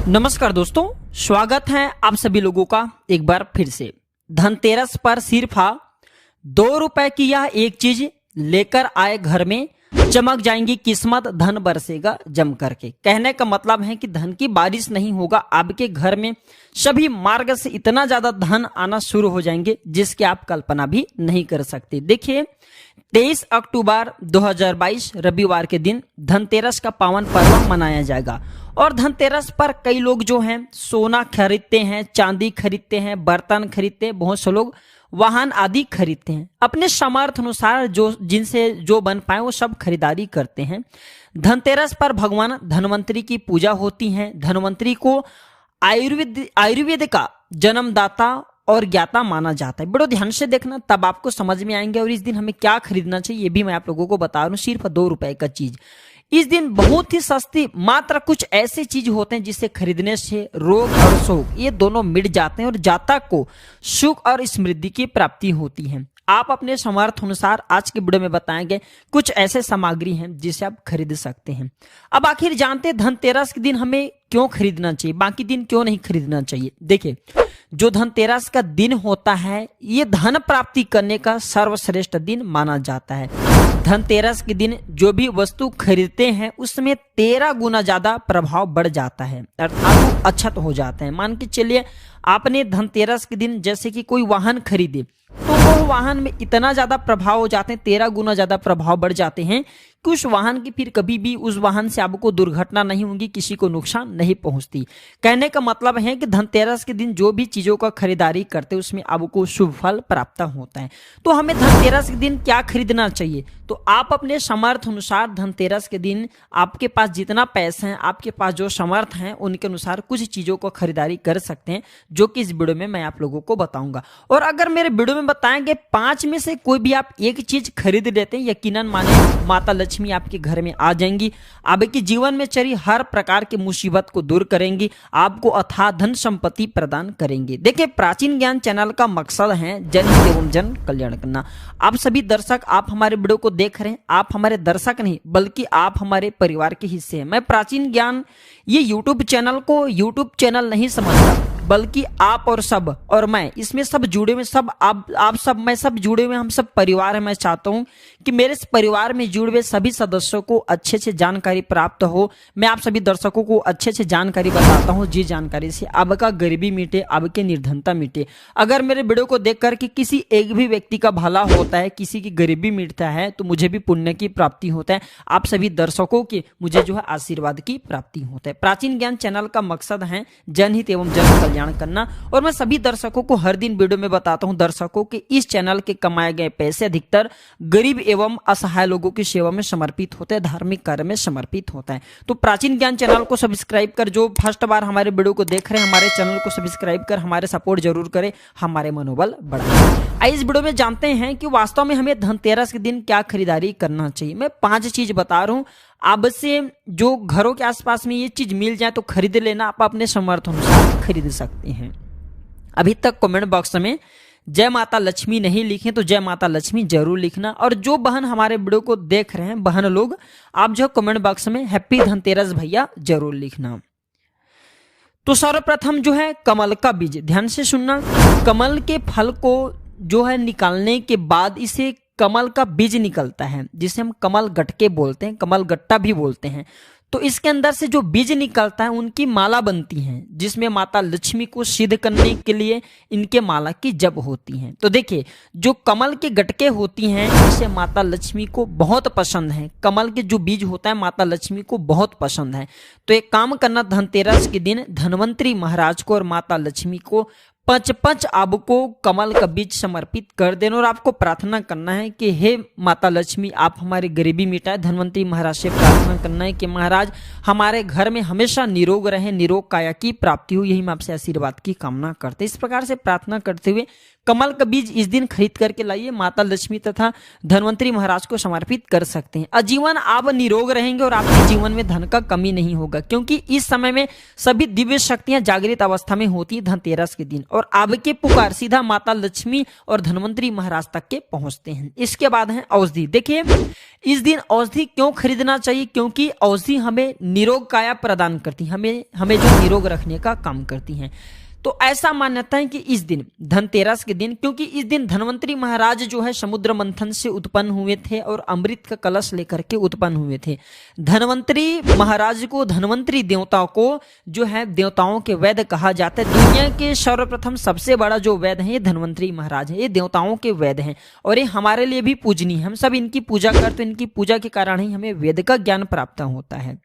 नमस्कार दोस्तों, स्वागत है आप सभी लोगों का एक बार फिर से। धनतेरस पर सिर्फ 2 रुपए की यह एक चीज लेकर आए घर में, चमक जाएंगी किस्मत, धन बरसेगा जम करके। कहने का मतलब है कि धन की बारिश नहीं होगा, आपके घर में सभी मार्ग से इतना ज्यादा धन आना शुरू हो जाएंगे जिसकी आप कल्पना भी नहीं कर सकते। देखिए 23 अक्टूबर 2022 रविवार के दिन धनतेरस का पावन पर्व मनाया जाएगा और धनतेरस पर कई लोग जो हैं सोना खरीदते हैं, चांदी खरीदते हैं, बर्तन खरीदते हैं, बहुत से लोग वाहन आदि खरीदते हैं। अपने सामर्थ्य अनुसार जो जिनसे जो बन पाए वो सब खरीदारी करते हैं। धनतेरस पर भगवान धन्वंतरी की पूजा होती है। धन्वंतरी को आयुर्वेद का जन्मदाता और ज्ञाता माना जाता है। बड़ो ध्यान से देखना, तब आपको समझ में आएंगे। और इस दिन हमें क्या खरीदना चाहिए ये भी मैं आप लोगों को बता रहा हूँ। सिर्फ 2 रुपए का चीज इस दिन बहुत ही सस्ती, मात्र कुछ ऐसे चीज होते हैं जिसे खरीदने से रोग और शोक ये दोनों मिट जाते हैं और जातक को सुख और समृद्धि की प्राप्ति होती है। आप अपने सामर्थ्य अनुसार आज के वीडियो में बताएंगे कुछ ऐसे सामग्री हैं जिसे आप खरीद सकते हैं। अब आखिर जानते हैं धनतेरस के दिन हमें क्यों खरीदना चाहिए, बाकी दिन क्यों नहीं खरीदना चाहिए। देखिए जो धनतेरस का दिन होता है ये धन प्राप्ति करने का सर्वश्रेष्ठ दिन माना जाता है। धनतेरस के दिन जो भी वस्तु खरीदते हैं उसमें 13 गुना ज्यादा प्रभाव बढ़ जाता है, अर्थात वो अक्षत हो जाते हैं। मान के चलिए आपने धनतेरस के दिन जैसे कि कोई वाहन खरीदे तो वो वाहन में इतना ज्यादा प्रभाव हो जाते हैं, 13 गुना ज्यादा प्रभाव बढ़ जाते हैं कि उस वाहन की फिर कभी भी उस वाहन से आपको दुर्घटना नहीं होगी, किसी को नुकसान नहीं पहुंचती। कहने का मतलब है कि धनतेरस के दिन जो भी चीजों का खरीदारी करते हैं उसमें आपको शुभ फल प्राप्त होता है। तो हमें धनतेरस के दिन क्या खरीदना चाहिए, तो आप अपने सामर्थ्य अनुसार धनतेरस के दिन आपके पास जितना पैसा है, आपके पास जो समर्थ है उनके अनुसार कुछ चीजों को खरीदारी कर सकते हैं, जो कि इस वीडियो में मैं आप लोगों को बताऊंगा। और अगर मेरे वीडियो में बताएंगे 5 में से कोई भी आप एक चीज खरीद लेते हैं, यकीनन माने माता लक्ष्मी आपके घर में आ जाएंगी, आपके जीवन में चली हर प्रकार की मुसीबत को दूर करेंगी, आपको अथाह धन संपत्ति प्रदान करेंगे। देखिए प्राचीन ज्ञान चैनल का मकसद है जनहित एवं जन कल्याण करना। आप सभी दर्शक आप हमारे वीडियो को देख रहे हैं, आप हमारे दर्शक नहीं बल्कि आप हमारे परिवार के हिस्से हैं। मैं प्राचीन ज्ञान ये यूट्यूब चैनल को यूट्यूब चैनल नहीं समझता, बल्कि आप और सब और मैं इसमें सब जुड़े हुए, सब आप सब मैं सब जुड़े हुए, हम सब परिवार है। मैं चाहता हूं कि मेरे इस परिवार में जुड़े हुए सभी सदस्यों को अच्छे से जानकारी प्राप्त हो। मैं आप सभी दर्शकों को अच्छे से जानकारी बताता हूं, जिस जानकारी से आपका गरीबी मिटे, आपकी निर्धनता मिटे। अगर मेरे वीडियो को देख कर के किसी एक भी व्यक्ति का भला होता है, किसी की गरीबी मिटता है, तो मुझे भी पुण्य की प्राप्ति होता है। आप सभी दर्शकों की मुझे जो है आशीर्वाद की प्राप्ति होता है। प्राचीन ज्ञान चैनल का मकसद है जनहित एवं जन कल्याण करना। और मैं सभी दर्शकों को हर दिन वीडियो में बताता हूं दर्शकों के इस चैनल के कमाए गए पैसे अधिकतर गरीब एवं असहाय लोगों की सेवा में समर्पित होते हैं, धार्मिक कार्य में समर्पित होता है। तो प्राचीन ज्ञान चैनल को सब्सक्राइब कर, जो फर्स्ट बार हमारे वीडियो को देख रहे हैं हमारे चैनल को सब्सक्राइब कर हमारे सपोर्ट जरूर करें, हमारे मनोबल बढ़ाएं। आइए इस वीडियो में जानते हैं कि वास्तव में हमें धनतेरस के दिन क्या खरीदारी करना चाहिए। मैं 5 चीज बता रहा हूं, आपसे जो घरों के आसपास में ये चीज मिल जाए तो खरीद लेना, आप अपने सामर्थ्य अनुसार खरीद सकते हैं। अभी तक कमेंट बॉक्स में जय माता लक्ष्मी नहीं लिखे तो जय माता लक्ष्मी जरूर लिखना। और जो बहन हमारे वीडियो को देख रहे हैं, बहन लोग, आप जो कमेंट बॉक्स में हैप्पी धनतेरस भैया जरूर लिखना। तो सर्वप्रथम जो है कमल का बीज, ध्यान से सुनना। कमल के फल को जो है निकालने के बाद इसे कमल का बीज निकलता है, जिसे हम कमल गटके बोलते हैं, कमल गट्टा भी बोलते हैं। तो इसके अंदर से जो बीज निकलता है उनकी माला बनती है, जिसमें माता लक्ष्मी को सिद्ध करने के लिए इनके माला की जप होती है। तो देखिए जो कमल के गटके होती हैं इसे माता लक्ष्मी को बहुत पसंद है, कमल के जो बीज होता है माता लक्ष्मी को बहुत पसंद है। तो एक काम करना, धनतेरस के दिन धन्वंतरी महाराज को और माता लक्ष्मी को 5 आपको कमल का बीज समर्पित कर देना और आपको प्रार्थना करना है कि हे माता लक्ष्मी आप हमारी गरीबी मिटाए। धन्वंतरी महाराज से प्रार्थना करना है कि महाराज हमारे घर में हमेशा निरोग रहे, निरोग काया की प्राप्ति हो, यही मैं आपसे आशीर्वाद की कामना करते। इस प्रकार से प्रार्थना करते हुए कमल का बीज इस दिन खरीद करके लाइए, माता लक्ष्मी तथा धन्वंतरी महाराज को समर्पित कर सकते हैं। आजीवन आप निरोग रहेंगे और आपके जीवन में धन का कमी नहीं होगा, क्योंकि इस समय में सभी दिव्य शक्तियां जागृत अवस्था में होती है धनतेरस के दिन। और आपके पुकार सीधा माता लक्ष्मी और धनवंतरी महाराज तक के पहुंचते हैं। इसके बाद है औषधि। देखिए इस दिन औषधि क्यों खरीदना चाहिए, क्योंकि औषधि हमें निरोग काया प्रदान करती है, हमें जो निरोग रखने का काम करती हैं। तो ऐसा मान्यता है कि इस दिन धनतेरस के दिन, क्योंकि इस दिन धनवंतरी महाराज जो है समुद्र मंथन से उत्पन्न हुए थे और अमृत का कलश लेकर के उत्पन्न हुए थे। धनवंतरी महाराज को, धनवंतरी देवता को जो है देवताओं के वैद्य कहा जाता है। दुनिया के सर्वप्रथम सबसे बड़ा जो वैद्य है ये धनवंतरी महाराज है, ये देवताओं के वैद्य हैं और ये हमारे लिए भी पूजनीय। हम सब इनकी पूजा करते, इनकी पूजा के कारण ही हमें वेद का ज्ञान प्राप्त होता है।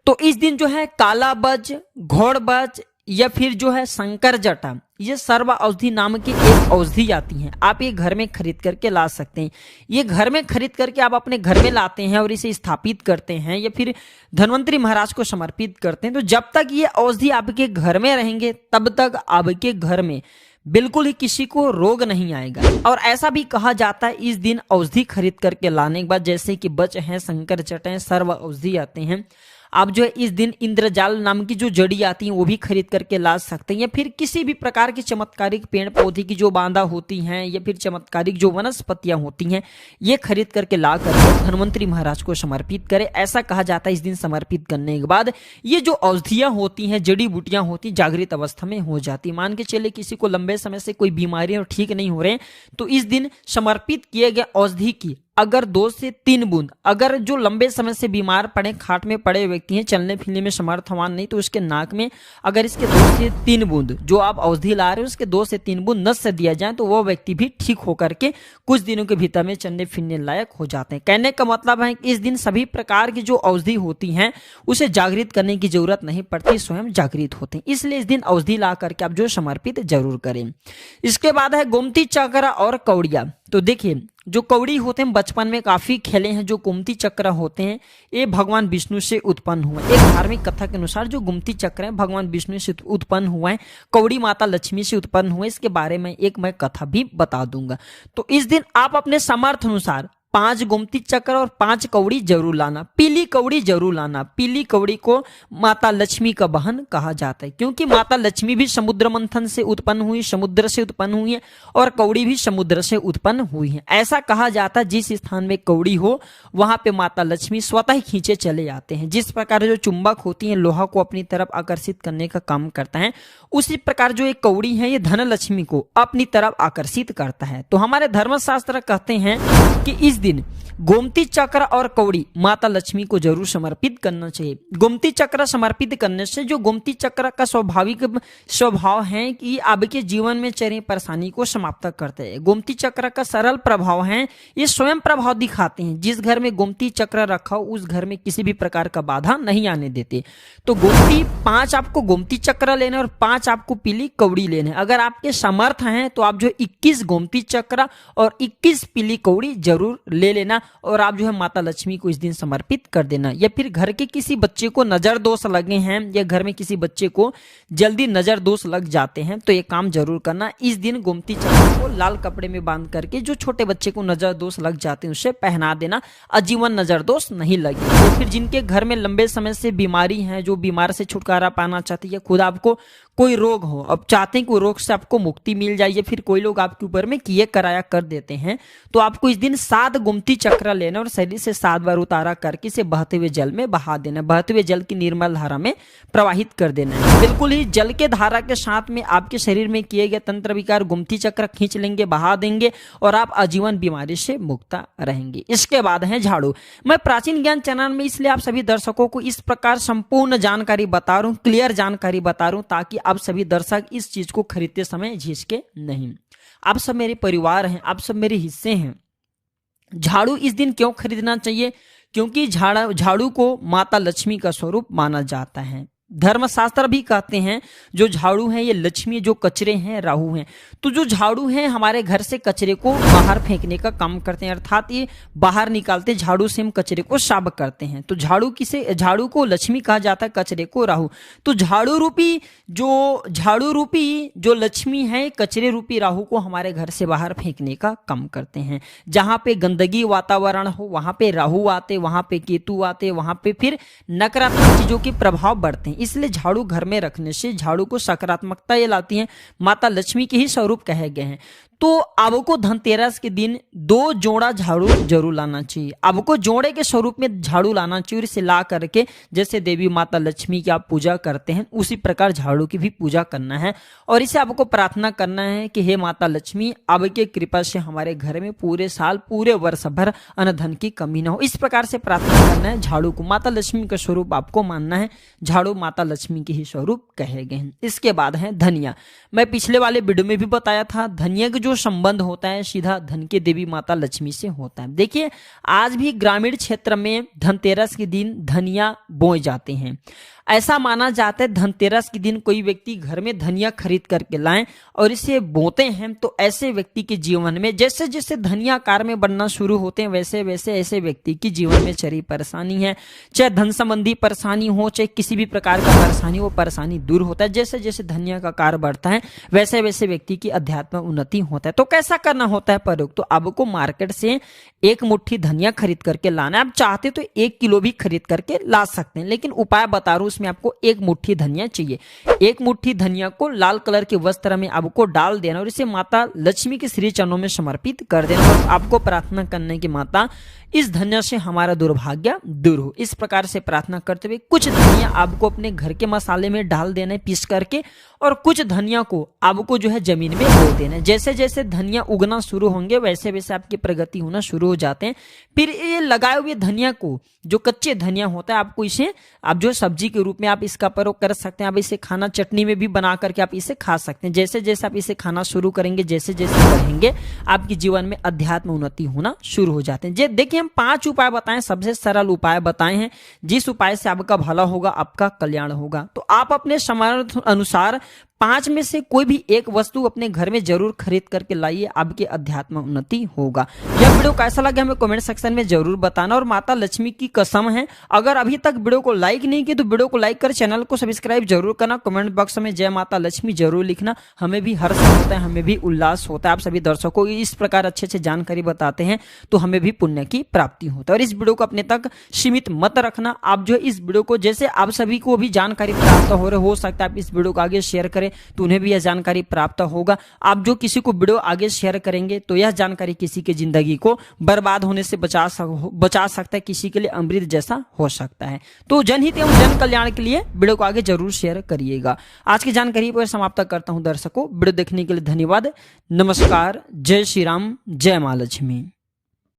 तो इस दिन जो है काला बज, घोड़ बज या फिर जो है शंकर जटा, ये सर्व औषधि नाम की एक औषधि आती है। आप ये घर में खरीद करके ला सकते हैं। ये घर में खरीद करके आप अपने घर में लाते हैं और इसे स्थापित करते हैं या फिर धनवंतरी महाराज को समर्पित करते हैं। तो जब तक ये औषधि आपके घर में रहेंगे तब तक आपके घर में बिल्कुल ही किसी को रोग नहीं आएगा। और ऐसा भी कहा जाता है इस दिन औषधि खरीद करके लाने के बाद, जैसे कि बच हैं, शंकर जट हैं, सर्व औषधि आते हैं, आप जो है इस दिन इंद्रजाल नाम की जो जड़ी आती है वो भी खरीद करके ला सकते हैं। या फिर किसी भी प्रकार की चमत्कारिक पेड़ पौधे की जो बांधा होती हैं या फिर चमत्कारिक जो वनस्पतियां होती हैं ये खरीद करके ला करके धनवंतरी महाराज को समर्पित करें। ऐसा कहा जाता है इस दिन समर्पित करने के बाद ये जो औषधियां होती हैं, जड़ी बूटियां होती, जागृत अवस्था में हो जाती। मान के चले किसी को लंबे समय से कोई बीमारी और ठीक नहीं हो रहे, तो इस दिन समर्पित किए गए औषधि की अगर 2 से 3 बूंद, अगर जो लंबे समय से बीमार पड़े, खाट में पड़े व्यक्ति हैं, चलने फिरने में समर्थवान नहीं, तो उसके नाक में अगर इसके 2 से 3 बूंद जो आप औषधि ला रहे हो उसके 2 से 3 बूंद नस से दिया जाए तो वो व्यक्ति भी ठीक होकर के कुछ दिनों के भीतर में चलने फिरने लायक हो जाते हैं। कहने का मतलब है कि इस दिन सभी प्रकार की जो औषधि होती हैं उसे जागृत करने की जरूरत नहीं पड़ती, स्वयं जागृत होते हैं। इसलिए इस दिन औषधि ला करके आप जो समर्पित जरूर करें। इसके बाद है गोमती चक्र और कौड़िया। तो देखिए जो कौड़ी होते हैं बचपन में काफी खेले हैं। जो गोमती चक्र होते हैं ये भगवान विष्णु से उत्पन्न हुआ। एक धार्मिक कथा के अनुसार जो गोमती चक्र है भगवान विष्णु से उत्पन्न हुआ है, कौड़ी माता लक्ष्मी से उत्पन्न हुआ। इसके बारे में एक मैं कथा भी बता दूंगा। तो इस दिन आप अपने सामर्थ्य अनुसार 5 गोमती चक्र और 5 कौड़ी जरूर लाना। पीली कौड़ी जरूर लाना। पीली कौड़ी को माता लक्ष्मी का बहन कहा जाता है, क्योंकि माता लक्ष्मी भी समुद्र मंथन से उत्पन्न हुई, समुद्र से उत्पन्न हुई है और कौड़ी भी समुद्र से उत्पन्न हुई है। ऐसा कहा जाता है जिस स्थान में कौड़ी हो वहां पे माता लक्ष्मी स्वतः ही खींचे चले जाते हैं। जिस प्रकार जो चुंबक होती है लोहा को अपनी तरफ आकर्षित करने का काम करता है, उसी प्रकार जो एक कौड़ी है ये धन लक्ष्मी को अपनी तरफ आकर्षित करता है। तो हमारे धर्मशास्त्र कहते हैं कि इस दिन गोमती चक्र और कौड़ी माता लक्ष्मी को जरूर समर्पित करना चाहिए। गोमती चक्र समर्पित करने से जो गोमती चक्र का स्वाभाविक स्वभाव है कि आपके जीवन में चल रही परेशानी को समाप्त करते हैं। गोमती चक्र का सरल प्रभाव है, ये स्वयं प्रभाव दिखाते हैं। जिस घर में गोमती चक्र रखा हो उस घर में किसी भी प्रकार का बाधा नहीं आने देते। तो गोमती 5 आपको गोमती चक्र लेना और 5 आपको पीली कौड़ी लेना। अगर आपके समर्थ हैं तो आप जो 21 गोमती चक्र और 21 पीली कौड़ी जरूर ले लेना और आप जो है माता लक्ष्मी को इस दिन समर्पित कर देना। या फिर घर के किसी बच्चे को नजर दोष लगे हैं या घर में किसी बच्चे को जल्दी नजर दोष लग जाते हैं तो ये काम जरूर करना। इस दिन गोमती चक्र को लाल कपड़े में बांध करके जो छोटे बच्चे को नजर दोष लग जाते हैं उसे पहना देना, आजीवन नजर दोष नहीं लगे। या फिर जिनके घर में लंबे समय से बीमारी है, जो बीमार से छुटकारा पाना चाहती है, खुद आपको कोई रोग हो, अब चाहते हैं कि रोग से आपको मुक्ति मिल जाए, या फिर कोई लोग आपके ऊपर में किए कराया कर देते हैं, तो आपको इस दिन 7 गोमती चक्र लेना और शरीर से 7 बार उतारा करके इसे बहते हुए जल में बहा देना। बहते हुए जल की निर्मल धारा में प्रवाहित कर देना है। बिल्कुल ही जल के धारा के साथ में आपके शरीर में किए गए तंत्र विकार गोमती चक्र खींच लेंगे, बहा देंगे और आप आजीवन बीमारी से मुक्त रहेंगे। इसके बाद है झाड़ू। मैं प्राचीन ज्ञान चैनल में इसलिए आप सभी दर्शकों को इस प्रकार संपूर्ण जानकारी बता रहा हूँ, क्लियर जानकारी बता रहा हूँ, ताकि आप सभी दर्शक इस चीज को खरीदते समय झिझके नहीं। आप सब मेरे परिवार हैं, आप सब मेरे हिस्से हैं। झाड़ू इस दिन क्यों खरीदना चाहिए? क्योंकि झाड़ू को माता लक्ष्मी का स्वरूप माना जाता है। धर्मशास्त्र भी कहते हैं जो झाड़ू है ये लक्ष्मी, जो कचरे हैं राहु हैं। तो जो झाड़ू है हमारे घर से कचरे को बाहर फेंकने का काम करते हैं, अर्थात ये बाहर निकालते, झाड़ू से हम कचरे को साफ करते हैं। तो झाड़ू को लक्ष्मी कहा जाता है, कचरे को राहु। तो झाड़ू रूपी जो लक्ष्मी है कचरे रूपी राहु को हमारे घर से बाहर फेंकने का काम करते हैं। जहां पे गंदगी वातावरण हो वहां पे राहु आते, वहां पे केतु आते, वहां पे फिर नकारात्मक चीजों के प्रभाव बढ़ते हैं। इसलिए झाड़ू घर में रखने से झाड़ू को सकारात्मकता ये लाती है, माता लक्ष्मी के ही स्वरूप कहे गए हैं। तो आपको धनतेरस के दिन 2 जोड़ा झाड़ू जरूर लाना चाहिए। आपको जोड़े के स्वरूप में झाड़ू लाना चाहिए और इसे ला करके जैसे देवी माता लक्ष्मी की आप पूजा करते हैं उसी प्रकार झाड़ू की भी पूजा करना है और इसे आपको प्रार्थना करना है कि हे माता लक्ष्मी, आपके कृपा से हमारे घर में पूरे साल पूरे वर्ष भर अन्न धन की कमी ना हो। इस प्रकार से प्रार्थना करना है। झाड़ू को माता लक्ष्मी का स्वरूप आपको मानना है। झाड़ू माता लक्ष्मी के ही स्वरूप कहे गए हैं। इसके बाद है धनिया। मैं पिछले वाले वीडियो में भी बताया था, धनिया का जो संबंध होता है सीधा धन के देवी माता लक्ष्मी से होता है। देखिए, आज भी ग्रामीण क्षेत्र में धनतेरस के दिन धनिया बोए जाते हैं। ऐसा माना जाता है धनतेरस के दिन कोई व्यक्ति घर में धनिया खरीद करके लाएं और इसे बोते हैं तो ऐसे व्यक्ति के जीवन में जैसे जैसे धनिया आकार में बनना शुरू होते हैं वैसे वैसे ऐसे व्यक्ति की जीवन में चरी परेशानी है, चाहे धन संबंधी परेशानी हो चाहे किसी भी प्रकार का परेशानी, वो परेशानी दूर होता है। जैसे जैसे धनिया का आकार बढ़ता है वैसे वैसे व्यक्ति की अध्यात्म उन्नति होता है। तो कैसा करना होता है प्रयोग? तो आपको मार्केट से 1 मुट्ठी धनिया खरीद करके लाना है। आप चाहते तो 1 किलो भी खरीद करके ला सकते हैं, लेकिन उपाय बता रहा हूं उसमें आपको 1 मुट्ठी धनिया चाहिए। 1 मुट्ठी धनिया को लाल कलर के वस्त्र में आपको डाल देना और इसे माता लक्ष्मी के श्री चरणों में समर्पित कर देना और आपको प्रार्थना करने की माता इस धनिया से हमारा दुर्भाग्य दूर हो। इस प्रकार से प्रार्थना करते हुए कुछ धनिया आपको अपने घर के मसाले में डाल देना है पीस करके और कुछ धनिया को आपको जो है जमीन में बो देना है। जैसे जैसे धनिया उगना शुरू होंगे वैसे वैसे आपकी प्रगति होना शुरू हो जाते हैं। फिर ये लगाए हुए धनिया को, जो कच्चे धनिया होता है, आपको इसे आप जो सब्जी के रूप में आप इसका प्रयोग कर सकते हैं। आप इसे खाना चटनी में भी बना करके आप इसे खा सकते हैं। जैसे जैसे आप इसे खाना शुरू करेंगे जैसे जैसे बढ़ेंगे आपके जीवन में अध्यात्म उन्नति होना शुरू हो जाते हैं। देखिए, हम 5 उपाय बताएं, सबसे सरल उपाय बताए हैं जिस उपाय से आपका भला होगा, आपका कल्याण होगा। तो आप अपने सामर्थ्य अनुसार 5 में से कोई भी एक वस्तु अपने घर में जरूर खरीद करके लाइए, आपके अध्यात्म उन्नति होगा। यह वीडियो कैसा लगा हमें कमेंट सेक्शन में जरूर बताना और माता लक्ष्मी की कसम है, अगर अभी तक वीडियो को लाइक नहीं की तो वीडियो को लाइक कर चैनल को सब्सक्राइब जरूर करना। कमेंट बॉक्स में जय माता लक्ष्मी जरूर लिखना। हमें भी हर्ष होता है, हमें भी उल्लास होता है। आप सभी दर्शकों को इस प्रकार अच्छे अच्छे जानकारी बताते हैं तो हमें भी पुण्य की प्राप्ति होता है। और इस वीडियो को अपने तक सीमित मत रखना। आप जो इस वीडियो को जैसे आप सभी को भी जानकारी प्राप्त हो सकता है आप इस वीडियो को आगे शेयर करें तो उन्हें भी यह जानकारी प्राप्त होगा। आप जो किसी को वीडियो आगे शेयर करेंगे तो यह जानकारी किसी की जिंदगी को बर्बाद होने से बचा सकता है, किसी के लिए अमृत जैसा हो सकता है। तो जनहित एवं जन कल्याण के लिए वीडियो को आगे जरूर शेयर करिएगा। आज की जानकारी पर समाप्त करता हूं दर्शकों। वीडियो देखने के लिए धन्यवाद। नमस्कार। जय श्री राम, जय मां लक्ष्मी।